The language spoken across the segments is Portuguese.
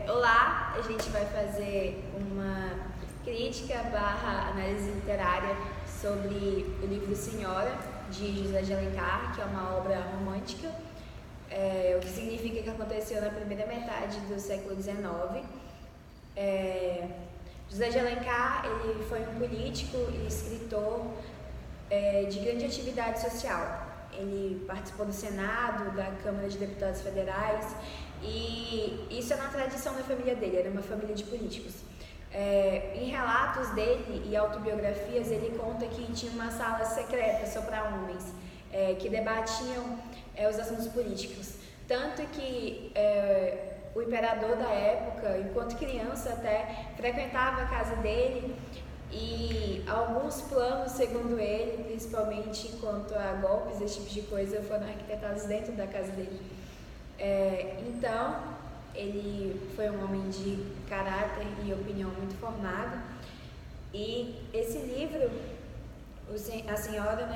Olá, a gente vai fazer uma crítica barra análise literária sobre o livro Senhora, de José de Alencar, que é uma obra romântica, o que significa que aconteceu na primeira metade do século XIX. José de Alencar ele foi um político e escritor de grande atividade social. Ele participou do Senado, da Câmara de Deputados Federais, e isso é na tradição da família dele, era uma família de políticos. Em relatos dele e autobiografias, ele conta que tinha uma sala secreta só para homens, que debatiam os assuntos políticos. Tanto que o imperador da época, enquanto criança até, frequentava a casa dele, e alguns planos, segundo ele, principalmente quanto a golpes, esse tipo de coisa, foram arquitetados dentro da casa dele. Então, ele foi um homem de caráter e opinião muito formado, e esse livro, a senhora,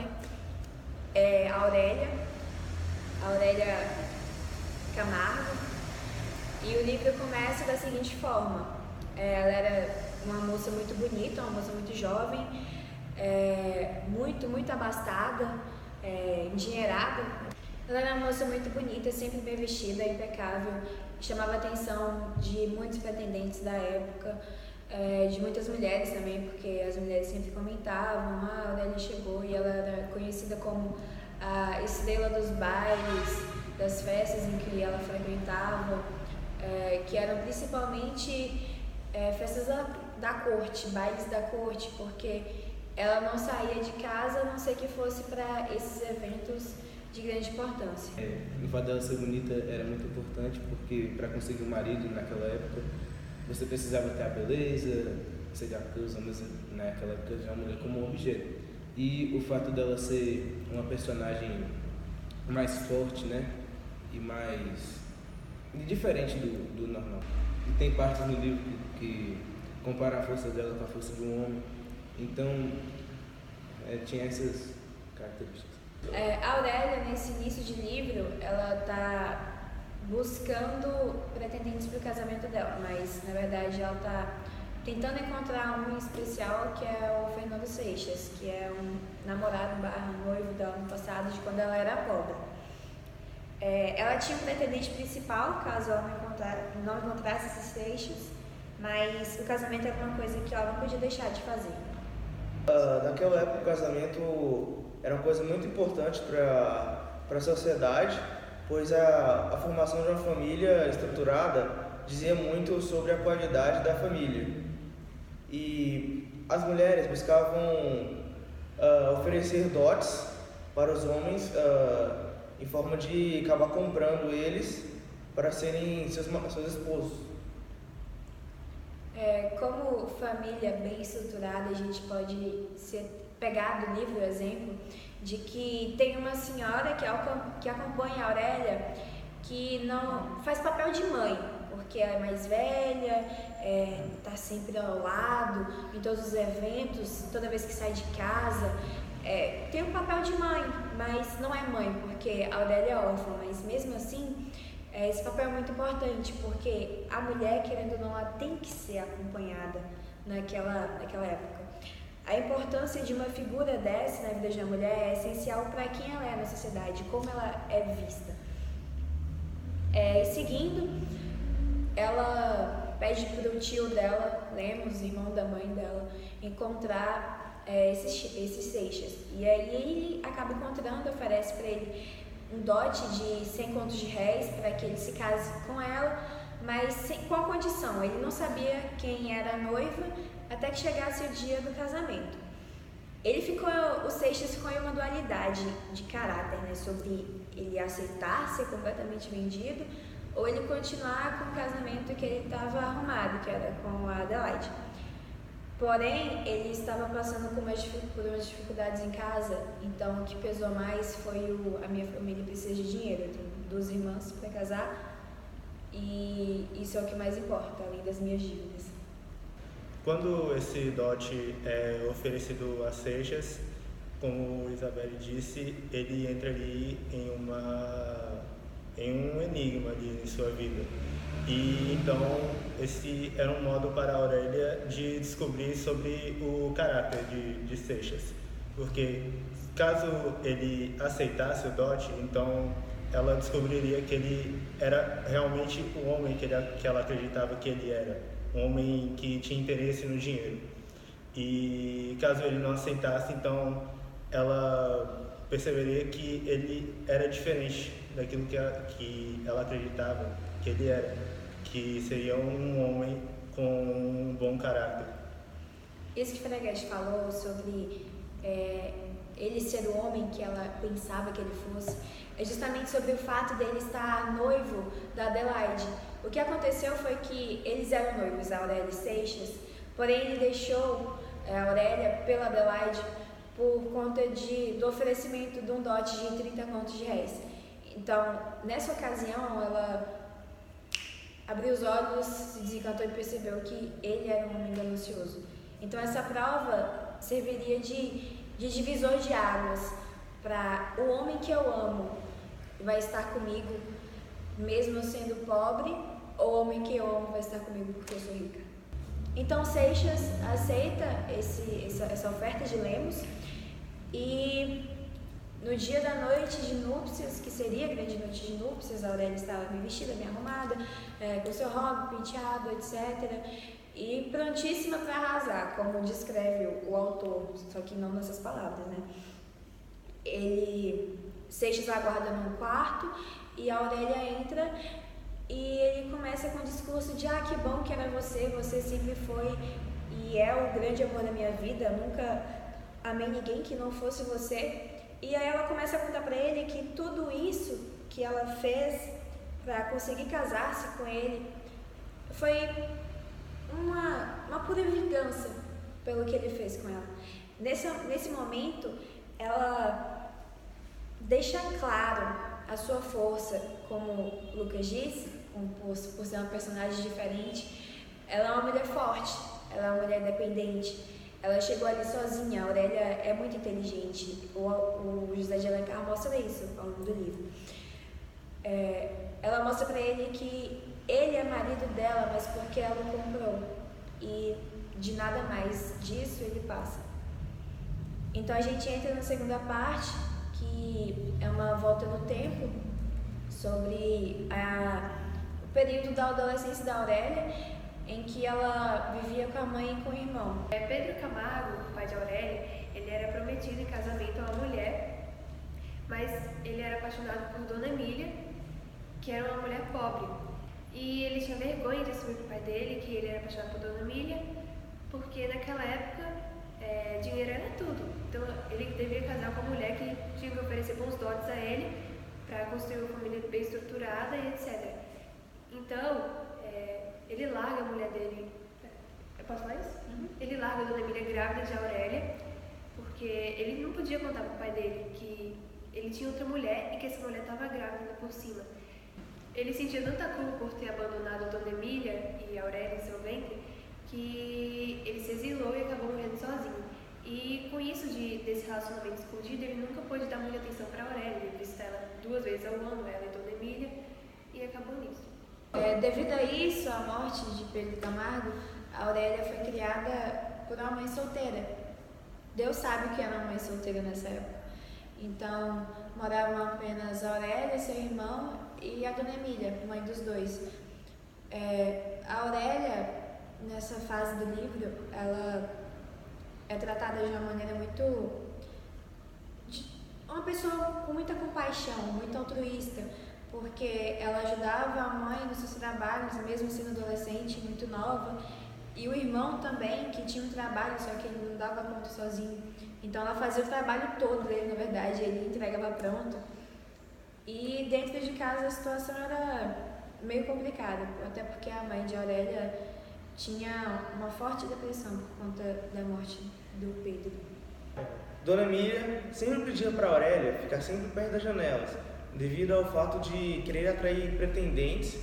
é Aurélia Camargo, e o livro começa da seguinte forma: ela era uma moça muito bonita, uma moça muito jovem, muito abastada, endinheirada. Ela era uma moça muito bonita, sempre bem vestida, impecável, chamava a atenção de muitos pretendentes da época, de muitas mulheres também, porque as mulheres sempre comentavam: a Aurélia chegou, e ela era conhecida como a estrela dos bailes, das festas em que ela frequentava, que eram principalmente festas da corte, bailes da corte, porque ela não saía de casa a não ser que fosse para esses eventos de grande importância. O fato dela ser bonita era muito importante, porque para conseguir um marido naquela época, você precisava ter a beleza, você já que os homens naquela época já a mulher como um objeto. E o fato dela ser uma personagem mais forte, e mais diferente do normal. E tem partes no livro que compara a força dela com a força de um homem. Então, tinha essas características. A Aurélia, nesse início de livro, ela está buscando pretendentes para o casamento dela, mas na verdade ela está tentando encontrar um especial, que é o Fernando Seixas, que é um namorado barra noivo dela no passado, de quando ela era pobre. Ela tinha um pretendente principal, caso ela não encontrasse esses Seixas, mas o casamento era uma coisa que ela não podia deixar de fazer. Naquela época, o casamento era uma coisa muito importante para a sociedade, pois a formação de uma família estruturada dizia muito sobre a qualidade da família. E as mulheres buscavam oferecer dotes para os homens em forma de acabar comprando eles para serem seus esposos. Como família bem estruturada, a gente pode pegar do livro o exemplo de que tem uma senhora que acompanha a Aurélia, que não faz papel de mãe, porque ela é mais velha, está sempre ao lado, em todos os eventos, toda vez que sai de casa, tem um papel de mãe, mas não é mãe, porque a Aurélia é órfã, mas mesmo assim, esse papel é muito importante, porque a mulher, querendo ou não, ela tem que ser acompanhada naquela época. A importância de uma figura dessa na vida de uma mulher é essencial para quem ela é na sociedade, como ela é vista. Seguindo, ela pede para o tio dela, Lemos, irmão da mãe dela, encontrar esses Seixas. E aí ele acaba encontrando, oferece para ele um dote de 100 contos de réis para que ele se case com ela, mas com a condição: ele não sabia quem era a noiva até que chegasse o dia do casamento. O Seixas ficou em uma dualidade de caráter, sobre ele aceitar ser completamente vendido ou ele continuar com o casamento que ele estava arrumado, que era com a Adelaide. Porém, ele estava passando por umas dificuldades em casa, então o que pesou mais foi a minha família precisa de dinheiro. Eu tenho 2 irmãs para casar e isso é o que mais importa, além das minhas dívidas. Quando esse dote é oferecido a Seixas, como Isabelle disse, ele entra ali em um enigma ali em sua vida, E então esse era um modo para a Aurélia de descobrir sobre o caráter de Seixas, porque caso ele aceitasse o dote, então ela descobriria que ele era realmente o homem que ela acreditava que ele era, um homem que tinha interesse no dinheiro. E caso ele não aceitasse, então ela perceberia que ele era diferente daquilo que ela acreditava que ele era, que seria um homem com um bom caráter. Isso que Fraguete falou sobre ele ser o homem que ela pensava que ele fosse, é justamente sobre o fato dele estar noivo da Adelaide. O que aconteceu foi que eles eram noivos, a Aurélia e Seixas, porém ele deixou a Aurélia pela Adelaide por conta do oferecimento de um dote de 30 contos de réis. Então, nessa ocasião, ela abriu os olhos, se desencantou e percebeu que ele era um homem ganancioso. Então, essa prova serviria de divisor de águas para o homem que eu amo vai estar comigo mesmo eu sendo pobre, ou o homem que eu amo vai estar comigo porque eu sou rica. Então Seixas aceita essa oferta de Lemos e no dia da noite de núpcias, que seria a grande noite de núpcias, a Aurélia estava bem vestida, bem arrumada, com seu robe, penteado, etc. E prontíssima para arrasar, como descreve o autor, só que não nessas palavras, né? Seixas aguarda num quarto e a Aurélia entra e ele começa com um discurso de que bom que era você sempre foi e é o grande amor da minha vida, nunca amei ninguém que não fosse você. E aí ela começa a contar para ele que tudo isso que ela fez para conseguir casar-se com ele foi uma pura vingança pelo que ele fez com ela. Nesse momento, ela deixa claro a sua força, como o Lucas disse, por ser uma personagem diferente. Ela é uma mulher forte, ela é uma mulher independente, ela chegou ali sozinha. A Aurélia é muito inteligente, o José de Alencar mostra isso ao longo do livro. Ela mostra para ele que ele é marido dela, mas porque ela o comprou, e de nada mais disso ele passa. Então a gente entra na segunda parte, que é uma volta no tempo, sobre o período da adolescência da Aurélia, em que ela vivia com a mãe e com o irmão. Pedro Camargo, o pai de Aurélia, ele era prometido em casamento a uma mulher, mas ele era apaixonado por Dona Emília, que era uma mulher pobre. E ele tinha vergonha de assumir para o pai dele que ele era apaixonado por Dona Emília, porque naquela época dinheiro era tudo. Então ele devia casar com uma mulher que tinha que oferecer bons dotes a ele para construir uma família bem estruturada e etc. Então ele larga a mulher dele. Eu posso falar isso? Uhum. Ele larga a Dona Emília grávida de Aurélia, porque ele não podia contar para o pai dele que ele tinha outra mulher e que essa mulher estava grávida por cima. Ele sentia tanta culpa por ter abandonado a Dona Emília e Aurélia em seu ventre, que ele se exilou e acabou morrendo sozinho. E com isso desse relacionamento escondido, ele nunca pôde dar muita atenção para Aurélia. Ele visita ela 2 vezes ao ano, ela e Dona Emília, e acabou nisso. Devido a isso, a morte de Pedro Camargo, a Aurélia foi criada por uma mãe solteira. Deus sabe o que era uma mãe solteira nessa época. Então, moravam apenas a Aurélia, seu irmão, e a Dona Emília, mãe dos dois. A Aurélia, nessa fase do livro, ela é tratada de uma maneira uma pessoa com muita compaixão, muito altruísta, porque ela ajudava a mãe nos seus trabalhos, mesmo sendo adolescente, muito nova, e o irmão também, que tinha um trabalho, só que ele não dava conta sozinho. Então ela fazia o trabalho todo dele, na verdade, ele entregava pronto. E dentro de casa a situação era meio complicada, até porque a mãe de Aurélia tinha uma forte depressão por conta da morte do Pedro. Dona Emília sempre pedia para Aurélia ficar sempre perto das janelas, devido ao fato de querer atrair pretendentes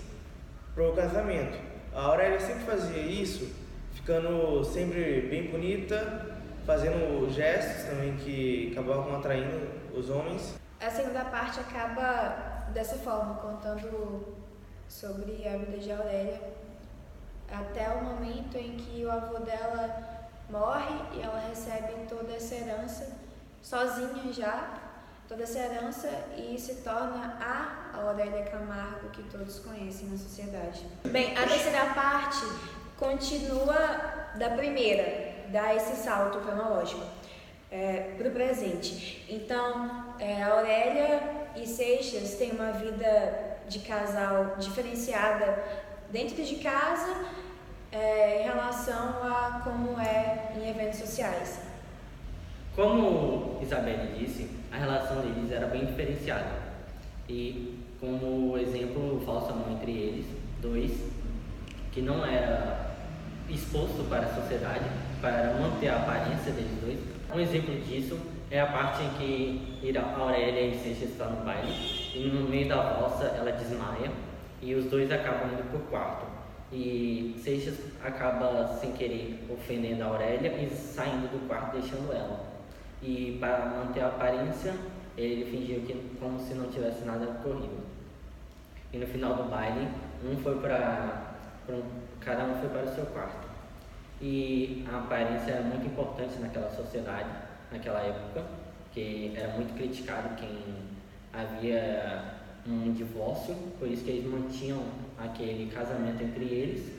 para o casamento. A Aurélia sempre fazia isso, ficando sempre bem bonita, fazendo gestos também que acabavam atraindo os homens. A segunda parte acaba dessa forma, contando sobre a vida de Aurélia, até o momento em que o avô dela morre e ela recebe toda essa herança, sozinha já, toda essa herança, e se torna a Aurélia Camargo que todos conhecem na sociedade. Bem, a terceira parte continua da primeira, dá esse salto cronológico para o presente. Então, a Aurélia e Seixas têm uma vida de casal diferenciada dentro de casa em relação a como é em eventos sociais. Como Isabelle disse, a relação deles era bem diferenciada. E como exemplo, falso amor entre eles, dois, que não era exposto para a sociedade, para manter a aparência deles dois. Um exemplo disso é a parte em que a Aurélia e Seixas estão no baile, e no meio da valsa ela desmaia, e os dois acabam indo pro quarto. E Seixas acaba, sem querer, ofendendo a Aurélia e saindo do quarto, deixando ela. E para manter a aparência, ele fingiu que como se não tivesse nada ocorrido. E no final do baile, cada um foi para o seu quarto. E a aparência era muito importante naquela sociedade, naquela época, que era muito criticado quem havia um divórcio, por isso que eles mantinham aquele casamento entre eles,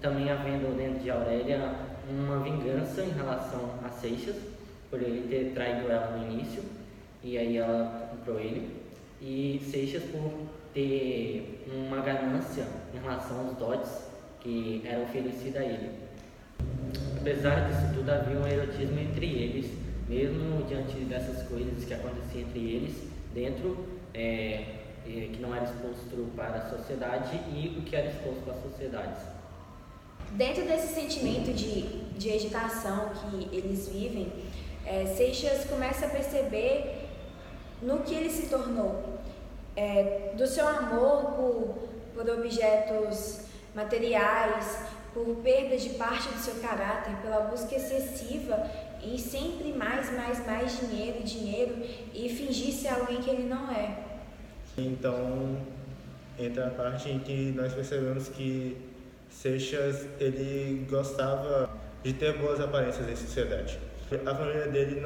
também havendo dentro de Aurélia uma vingança em relação a Seixas, por ele ter traído ela no início, e aí ela comprou ele, e Seixas por ter uma ganância em relação aos dotes que eram oferecidos a ele. Apesar disso tudo, havia um erotismo entre eles, mesmo diante dessas coisas que aconteciam entre eles, dentro, que não era exposto para a sociedade e o que era exposto para as sociedades. Dentro desse sentimento de agitação que eles vivem, Seixas começa a perceber no que ele se tornou, do seu amor por objetos materiais, por perda de parte do seu caráter, pela busca excessiva em sempre mais dinheiro e fingir ser alguém que ele não é. Então entra a parte em que nós percebemos que Seixas ele gostava de ter boas aparências em sociedade. A família dele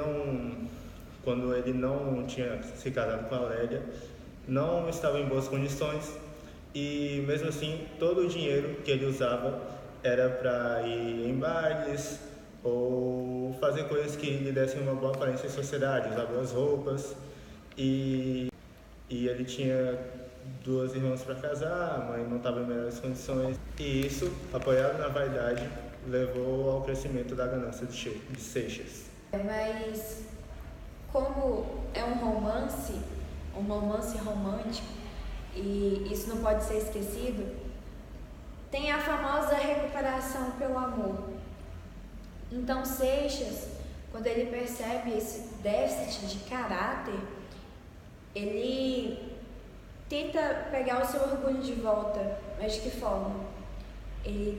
quando ele não tinha se casado com a Aurélia, não estava em boas condições, e mesmo assim todo o dinheiro que ele usava era para ir em bailes ou fazer coisas que lhe dessem uma boa aparência em sociedade, usar boas roupas, e ele tinha 2 irmãs para casar, a mãe não estava em melhores condições, e isso, apoiado na vaidade, levou ao crescimento da ganância de Seixas. Mas como é um romance romântico, e isso não pode ser esquecido, tem a famosa recuperação pelo amor. Então Seixas, quando ele percebe esse déficit de caráter, ele tenta pegar o seu orgulho de volta. Mas de que forma? Ele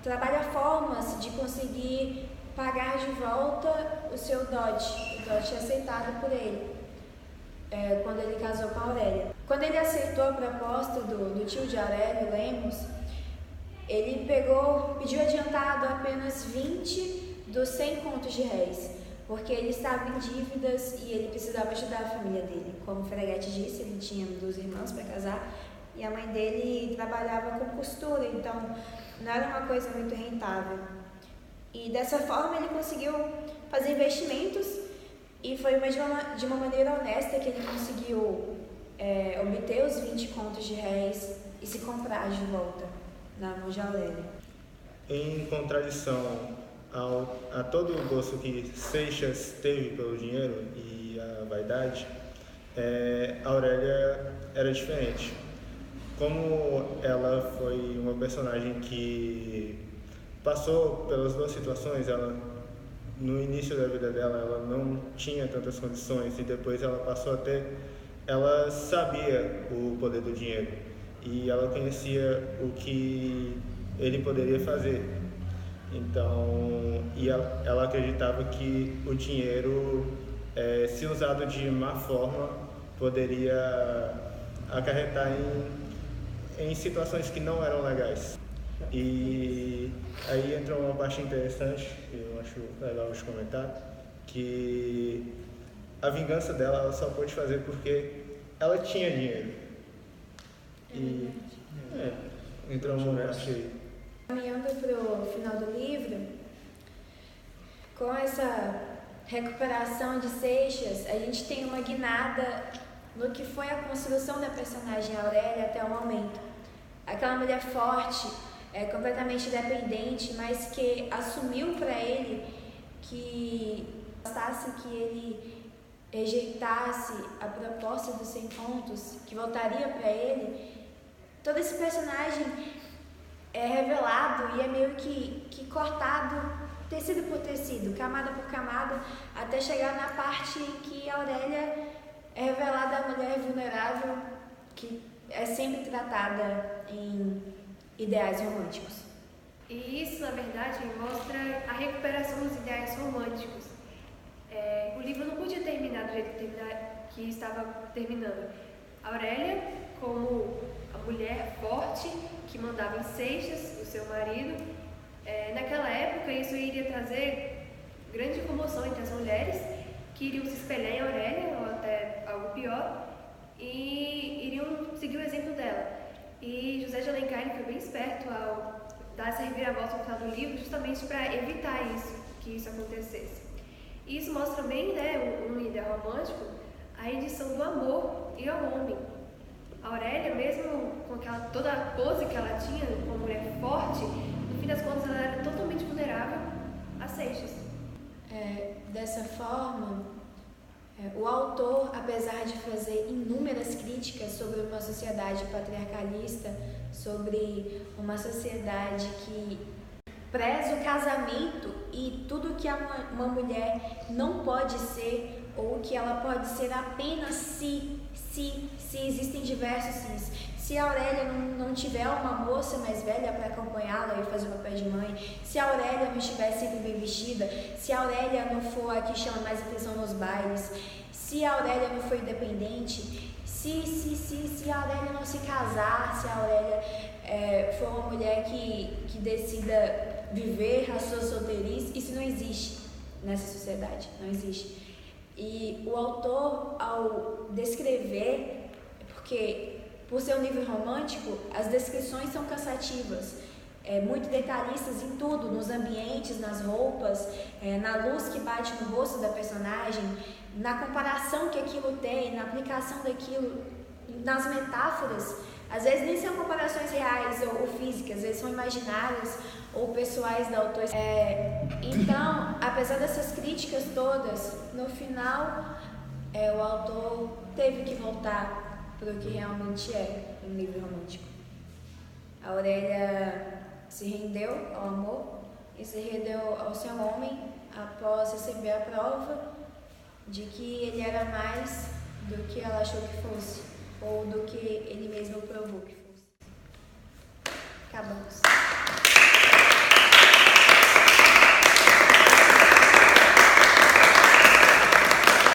trabalha formas de conseguir pagar de volta o seu dote, o dote aceitado por ele, quando ele casou com a Aurélia. Quando ele aceitou a proposta do tio de Aurélia, Lemos, ele pediu adiantado apenas 20 dos 100 contos de réis, porque ele estava em dívidas e ele precisava ajudar a família dele. Como o Freguete disse, ele tinha 2 irmãos para casar e a mãe dele trabalhava com costura, então não era uma coisa muito rentável. E dessa forma ele conseguiu fazer investimentos, e foi de uma maneira honesta que ele conseguiu obter os 20 contos de réis e se comprar de volta na mão de Aurélia. Em contradição a todo o gosto que Seixas teve pelo dinheiro e a vaidade, a Aurélia era diferente. Como ela foi uma personagem que passou pelas 2 situações, no início da vida dela ela não tinha tantas condições, e depois ela passou a ter, ela sabia o poder do dinheiro e ela conhecia o que ele poderia fazer. Então, ela acreditava que o dinheiro, se usado de má forma, poderia acarretar em situações que não eram legais. E aí entra uma parte interessante, que eu acho legal de comentar, que a vingança dela ela só pôde fazer porque ela tinha dinheiro. E entrou uma parte aí. Caminhando para o final do livro, com essa recuperação de Seixas, a gente tem uma guinada no que foi a construção da personagem Aurélia até o momento. Aquela mulher forte, completamente independente, mas que assumiu para ele que bastasse que ele rejeitasse a proposta dos 100 contos, que voltaria para ele. Todo esse personagem é revelado e é meio que cortado tecido por tecido, camada por camada, até chegar na parte em que a Aurélia é revelada a mulher vulnerável que é sempre tratada em ideais românticos. E isso, na verdade, mostra a recuperação dos ideais românticos. O livro não podia terminar do jeito que estava terminando. A Aurélia, como a mulher forte que mandava em Seixas, o seu marido, naquela época isso iria trazer grande comoção entre as mulheres que iriam se espelhar em Aurélia, ou até algo pior, e iriam seguir o exemplo dela. E José de Alencar foi bem esperto ao dar essa reviravolta no final do livro, justamente para evitar que isso acontecesse. E isso mostra bem, um ideal romântico, a edição do amor e ao homem. A Aurélia, mesmo com toda a pose que ela tinha como mulher forte, no fim das contas ela era totalmente vulnerável a Seixas. Dessa forma, o autor, apesar de fazer inúmeras críticas sobre uma sociedade patriarcalista, sobre uma sociedade que preza o casamento e tudo que uma mulher não pode ser, ou que ela pode ser apenas se existem diversos sis. Se a Aurélia não tiver uma moça mais velha para acompanhá-la e fazer o papel de mãe, se a Aurélia não estiver sempre bem vestida, se a Aurélia não for a que chama mais atenção nos bailes, se a Aurélia não for independente, se a Aurélia não se casar, se a Aurélia for uma mulher que decida viver a sua solteirice, isso não existe nessa sociedade, não existe. E o autor, ao descrever, porque por ser um livro romântico, as descrições são cansativas, muito detalhistas em tudo, nos ambientes, nas roupas, na luz que bate no rosto da personagem, na comparação que aquilo tem, na aplicação daquilo, nas metáforas. Às vezes nem são comparações reais ou físicas, às vezes são imaginárias ou pessoais da autora. Então, apesar dessas críticas todas, no final o autor teve que voltar para o que realmente é um livro romântico. A Aurélia se rendeu ao amor e se rendeu ao seu homem após receber a prova de que ele era mais do que ela achou que fosse, ou do que ele mesmo provou que fosse. Acabamos.